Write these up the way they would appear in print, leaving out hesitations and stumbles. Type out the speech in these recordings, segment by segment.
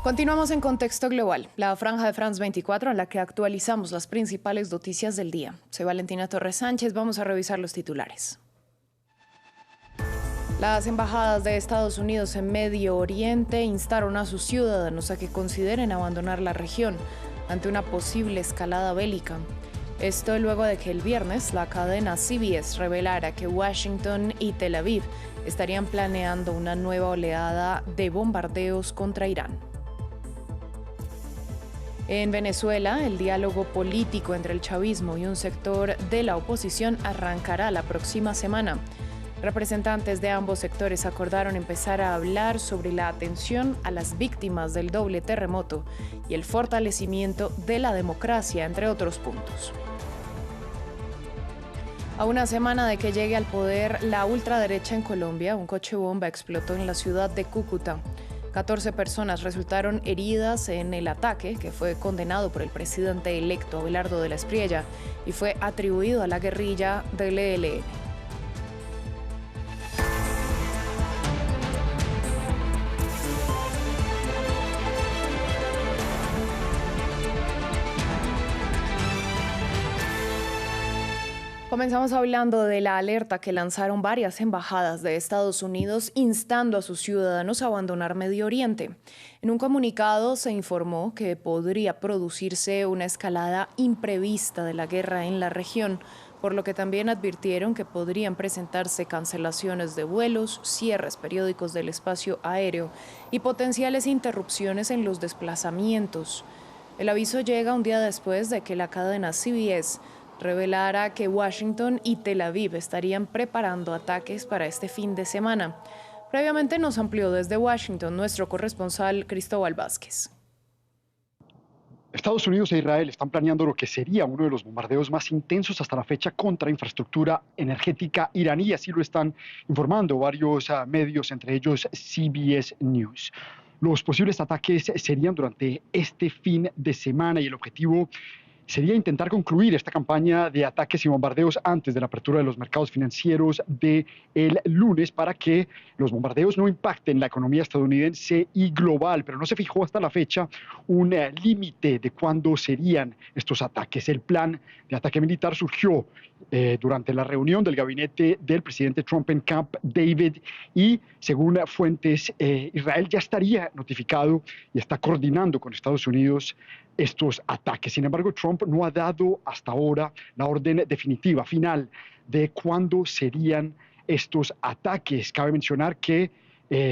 Continuamos en Contexto Global, la franja de France 24 en la que actualizamos las principales noticias del día. Soy Valentina Torres Sánchez, vamos a revisar los titulares. Las embajadas de Estados Unidos en Medio Oriente instaron a sus ciudadanos a que consideren abandonar la región ante una posible escalada bélica. Esto luego de que el viernes la cadena CBS revelara que Washington y Tel Aviv estarían planeando una nueva oleada de bombardeos contra Irán. En Venezuela, el diálogo político entre el chavismo y un sector de la oposición arrancará la próxima semana. Representantes de ambos sectores acordaron empezar a hablar sobre la atención a las víctimas del doble terremoto y el fortalecimiento de la democracia, entre otros puntos. A una semana de que llegue al poder la ultraderecha en Colombia, un coche bomba explotó en la ciudad de Cúcuta. 14 personas resultaron heridas en el ataque, que fue condenado por el presidente electo Abelardo de la Espriella y fue atribuido a la guerrilla del ELN. Comenzamos hablando de la alerta que lanzaron varias embajadas de Estados Unidos instando a sus ciudadanos a abandonar Medio Oriente. En un comunicado se informó que podría producirse una escalada imprevista de la guerra en la región, por lo que también advirtieron que podrían presentarse cancelaciones de vuelos, cierres periódicos del espacio aéreo y potenciales interrupciones en los desplazamientos. El aviso llega un día después de que la cadena CBS revelara que Washington y Tel Aviv estarían preparando ataques para este fin de semana. Previamente nos amplió desde Washington nuestro corresponsal Cristóbal Vázquez. Estados Unidos e Israel están planeando lo que sería uno de los bombardeos más intensos hasta la fecha contra infraestructura energética iraní, así lo están informando varios medios, entre ellos CBS News. Los posibles ataques serían durante este fin de semana y el objetivo sería intentar concluir esta campaña de ataques y bombardeos antes de la apertura de los mercados financieros del lunes para que los bombardeos no impacten la economía estadounidense y global, pero no se fijó hasta la fecha un límite de cuándo serían estos ataques. El plan de ataque militar surgió durante la reunión del gabinete del presidente Trump en Camp David y, según fuentes, Israel ya estaría notificado y está coordinando con Estados Unidos estos ataques. Sin embargo, Trump no ha dado hasta ahora la orden definitiva, final, de cuándo serían estos ataques. Cabe mencionar que,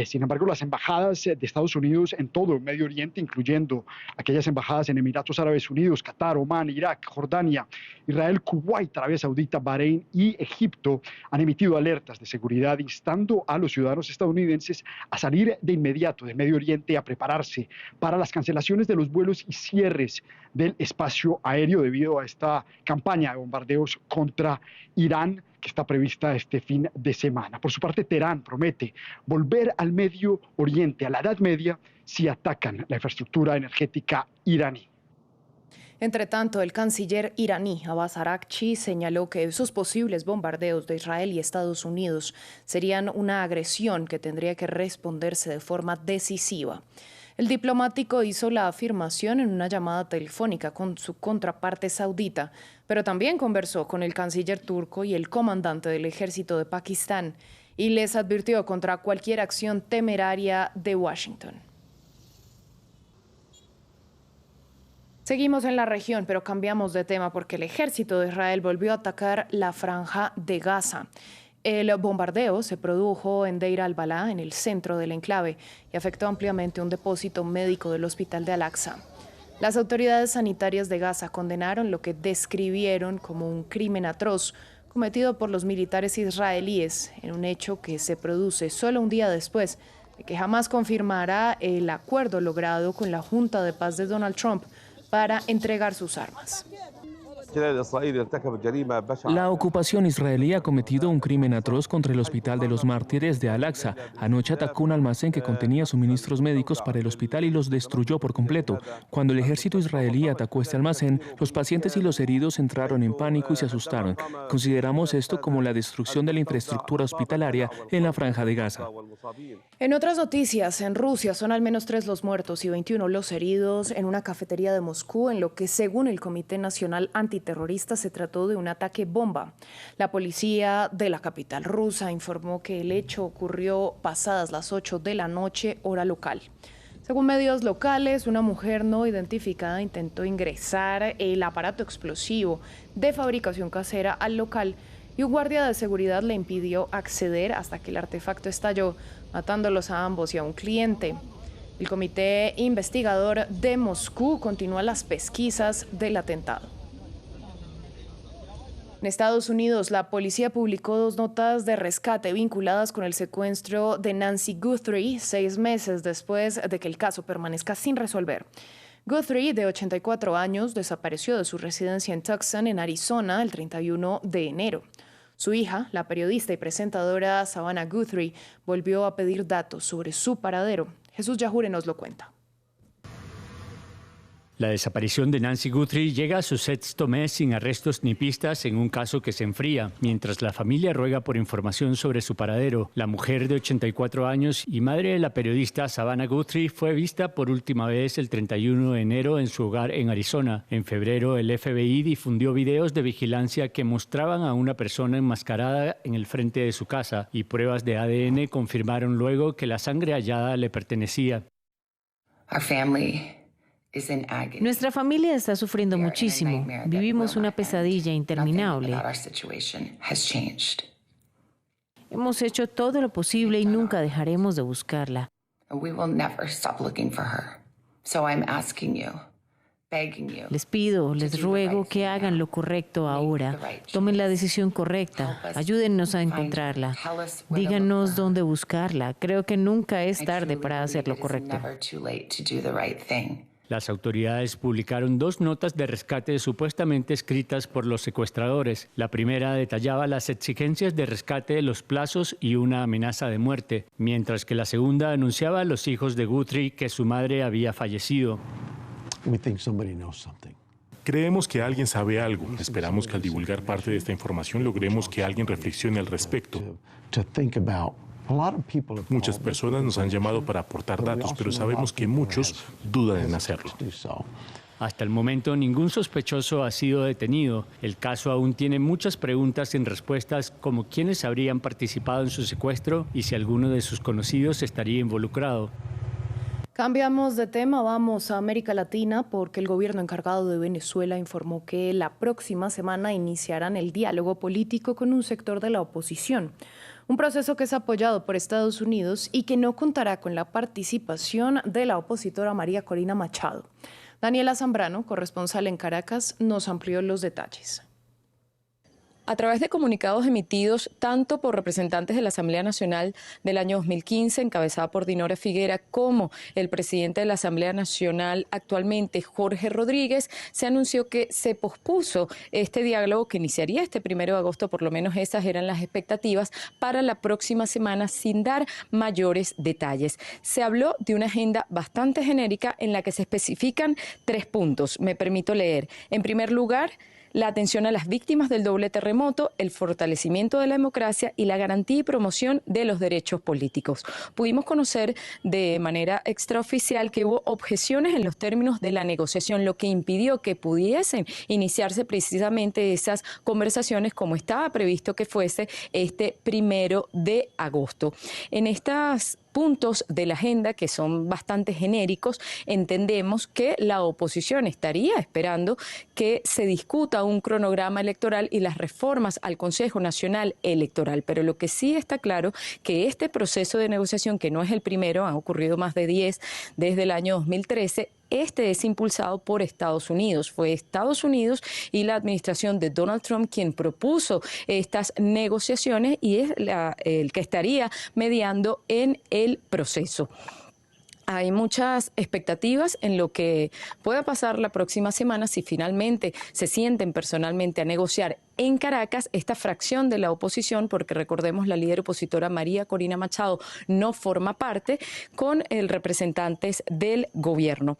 sin embargo, las embajadas de Estados Unidos en todo el Medio Oriente, incluyendo aquellas embajadas en Emiratos Árabes Unidos, Qatar, Omán, Irak, Jordania, Israel, Kuwait, Arabia Saudita, Bahrein y Egipto, han emitido alertas de seguridad instando a los ciudadanos estadounidenses a salir de inmediato del Medio Oriente y a prepararse para las cancelaciones de los vuelos y cierres del espacio aéreo debido a esta campaña de bombardeos contra Irán que está prevista este fin de semana. Por su parte, Teherán promete volver al Medio Oriente, a la Edad Media, si atacan la infraestructura energética iraní. Entre tanto, el canciller iraní Abbas Araghchi señaló que esos posibles bombardeos de Israel y Estados Unidos serían una agresión que tendría que responderse de forma decisiva. El diplomático hizo la afirmación en una llamada telefónica con su contraparte saudita, pero también conversó con el canciller turco y el comandante del ejército de Pakistán y les advirtió contra cualquier acción temeraria de Washington. Seguimos en la región, pero cambiamos de tema porque el ejército de Israel volvió a atacar la franja de Gaza. El bombardeo se produjo en Deir al-Balá, en el centro del enclave, y afectó ampliamente un depósito médico del hospital de Al-Aqsa. Las autoridades sanitarias de Gaza condenaron lo que describieron como un crimen atroz cometido por los militares israelíes en un hecho que se produce solo un día después de que Hamás confirmara el acuerdo logrado con la Junta de Paz de Donald Trump para entregar sus armas. La ocupación israelí ha cometido un crimen atroz contra el Hospital de los Mártires de Al-Aqsa. Anoche atacó un almacén que contenía suministros médicos para el hospital y los destruyó por completo. Cuando el ejército israelí atacó este almacén, los pacientes y los heridos entraron en pánico y se asustaron. Consideramos esto como la destrucción de la infraestructura hospitalaria en la Franja de Gaza. En otras noticias, en Rusia son al menos 3 los muertos y 21 los heridos en una cafetería de Moscú, en lo que, según el Comité Nacional Antiterrorista, se trató de un ataque bomba. La policía de la capital rusa informó que el hecho ocurrió pasadas las 8 de la noche, hora local. Según medios locales, una mujer no identificada intentó ingresar el aparato explosivo de fabricación casera al local y un guardia de seguridad le impidió acceder hasta que el artefacto estalló, matándolos a ambos y a un cliente. El comité investigador de Moscú continúa las pesquisas del atentado. En Estados Unidos, la policía publicó 2 notas de rescate vinculadas con el secuestro de Nancy Guthrie, 6 meses después de que el caso permanezca sin resolver. Guthrie, de 84 años, desapareció de su residencia en Tucson, en Arizona, el 31 de enero. Su hija, la periodista y presentadora Savannah Guthrie, volvió a pedir datos sobre su paradero. Jesús Yajure nos lo cuenta. La desaparición de Nancy Guthrie llega a su 6º mes sin arrestos ni pistas en un caso que se enfría, mientras la familia ruega por información sobre su paradero. La mujer de 84 años y madre de la periodista Savannah Guthrie fue vista por última vez el 31 de enero en su hogar en Arizona. En febrero, el FBI difundió videos de vigilancia que mostraban a una persona enmascarada en el frente de su casa y pruebas de ADN confirmaron luego que la sangre hallada le pertenecía. Nuestra familia está sufriendo muchísimo. Vivimos una pesadilla interminable. Hemos hecho todo lo posible y nunca dejaremos de buscarla. Les pido, les ruego que hagan lo correcto ahora. Tomen la decisión correcta. Ayúdennos a encontrarla. Díganos dónde buscarla. Creo que nunca es tarde para hacer lo correcto. Las autoridades publicaron 2 notas de rescate supuestamente escritas por los secuestradores. La primera detallaba las exigencias de rescate, los plazos y una amenaza de muerte, mientras que la segunda anunciaba a los hijos de Guthrie que su madre había fallecido. Creemos que alguien sabe algo. Esperamos que al divulgar parte de esta información logremos que alguien reflexione al respecto. Muchas personas nos han llamado para aportar datos, pero sabemos que muchos dudan en hacerlo. Hasta el momento, ningún sospechoso ha sido detenido. El caso aún tiene muchas preguntas sin respuestas, como quiénes habrían participado en su secuestro y si alguno de sus conocidos estaría involucrado. Cambiamos de tema, vamos a América Latina porque el gobierno encargado de Venezuela informó que la próxima semana iniciarán el diálogo político con un sector de la oposición. Un proceso que es apoyado por Estados Unidos y que no contará con la participación de la opositora María Corina Machado. Daniela Zambrano, corresponsal en Caracas, nos amplió los detalles. A través de comunicados emitidos tanto por representantes de la Asamblea Nacional del año 2015, encabezada por Dinora Figuera, como el presidente de la Asamblea Nacional actualmente, Jorge Rodríguez, se anunció que se pospuso este diálogo que iniciaría este 1 de agosto, por lo menos esas eran las expectativas, para la próxima semana sin dar mayores detalles. Se habló de una agenda bastante genérica en la que se especifican 3 puntos. Me permito leer. En primer lugar, la atención a las víctimas del doble terremoto, el fortalecimiento de la democracia y la garantía y promoción de los derechos políticos. Pudimos conocer de manera extraoficial que hubo objeciones en los términos de la negociación, lo que impidió que pudiesen iniciarse precisamente esas conversaciones como estaba previsto que fuese este 1 de agosto. En estas puntos de la agenda, que son bastante genéricos, entendemos que la oposición estaría esperando que se discuta un cronograma electoral y las reformas al Consejo Nacional Electoral. Pero lo que sí está claro que este proceso de negociación, que no es el primero, han ocurrido más de 10 desde el año 2013, este es impulsado por Estados Unidos. Fue Estados Unidos y la administración de Donald Trump quien propuso estas negociaciones y es el que estaría mediando en el proceso. Hay muchas expectativas en lo que pueda pasar la próxima semana si finalmente se sienten personalmente a negociar en Caracas esta fracción de la oposición, porque recordemos la líder opositora María Corina Machado no forma parte con representantes del gobierno.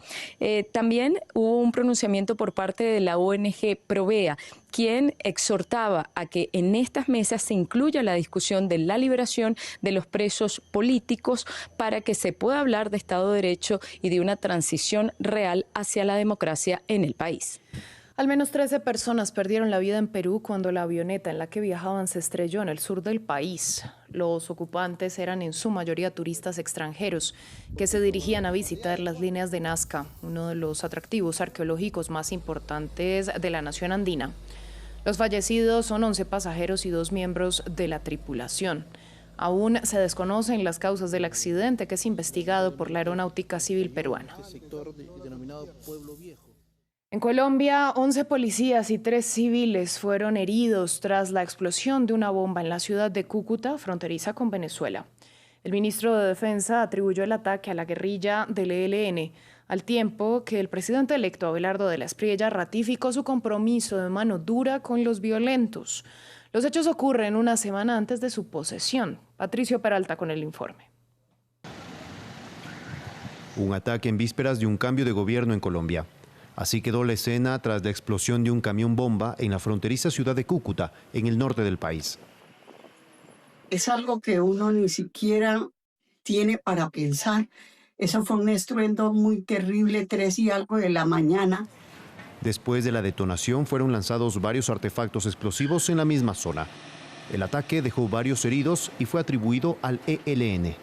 También hubo un pronunciamiento por parte de la ONG Provea, quien exhortaba a que en estas mesas se incluya la discusión de la liberación de los presos políticos para que se pueda hablar de Estado de Derecho y de una transición real hacia la democracia en el país. Al menos 13 personas perdieron la vida en Perú cuando la avioneta en la que viajaban se estrelló en el sur del país. Los ocupantes eran en su mayoría turistas extranjeros que se dirigían a visitar las líneas de Nazca, uno de los atractivos arqueológicos más importantes de la nación andina. Los fallecidos son 11 pasajeros y 2 miembros de la tripulación. Aún se desconocen las causas del accidente, que es investigado por la Aeronáutica Civil peruana. En Colombia, 11 policías y 3 civiles fueron heridos tras la explosión de una bomba en la ciudad de Cúcuta, fronteriza con Venezuela. El ministro de Defensa atribuyó el ataque a la guerrilla del ELN, al tiempo que el presidente electo Abelardo de la Espriella ratificó su compromiso de mano dura con los violentos. Los hechos ocurren una semana antes de su posesión. Patricio Peralta con el informe. Un ataque en vísperas de un cambio de gobierno en Colombia. Así quedó la escena tras la explosión de un camión bomba en la fronteriza ciudad de Cúcuta, en el norte del país. Es algo que uno ni siquiera tiene para pensar. Eso fue un estruendo muy terrible, 3 y algo de la mañana. Después de la detonación fueron lanzados varios artefactos explosivos en la misma zona. El ataque dejó varios heridos y fue atribuido al ELN.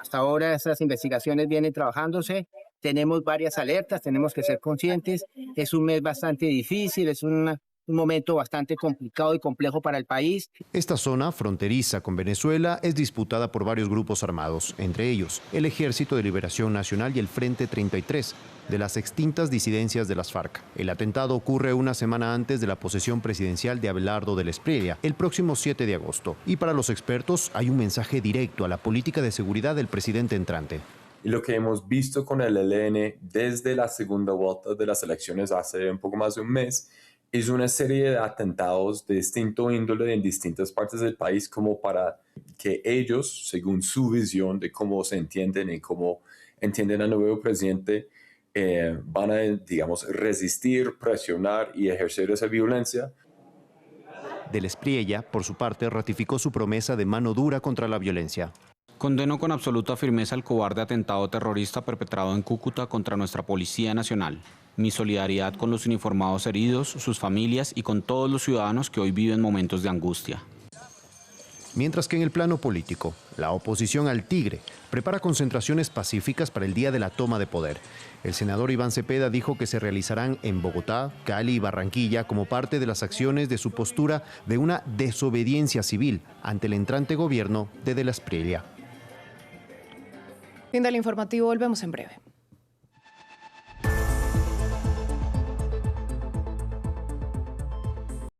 Hasta ahora estas investigaciones vienen trabajándose. Tenemos varias alertas, tenemos que ser conscientes. Es un mes bastante difícil, es un momento bastante complicado y complejo para el país. Esta zona, fronteriza con Venezuela, es disputada por varios grupos armados, entre ellos el Ejército de Liberación Nacional y el Frente 33, de las extintas disidencias de las FARC. El atentado ocurre una semana antes de la posesión presidencial de Abelardo de la Espriella, el próximo 7 de agosto. Y para los expertos hay un mensaje directo a la política de seguridad del presidente entrante. Y lo que hemos visto con el ELN desde la segunda vuelta de las elecciones hace un poco más de un mes es una serie de atentados de distinto índole en distintas partes del país, como para que ellos, según su visión de cómo se entienden y cómo entienden al nuevo presidente, van a, digamos, resistir, presionar y ejercer esa violencia. De la Espriella, por su parte, ratificó su promesa de mano dura contra la violencia. Condeno con absoluta firmeza el cobarde atentado terrorista perpetrado en Cúcuta contra nuestra Policía Nacional. Mi solidaridad con los uniformados heridos, sus familias y con todos los ciudadanos que hoy viven momentos de angustia. Mientras que en el plano político, la oposición al Tigre prepara concentraciones pacíficas para el día de la toma de poder. El senador Iván Cepeda dijo que se realizarán en Bogotá, Cali y Barranquilla como parte de las acciones de su postura de una desobediencia civil ante el entrante gobierno de la Espriella. Fin del informativo, volvemos en breve.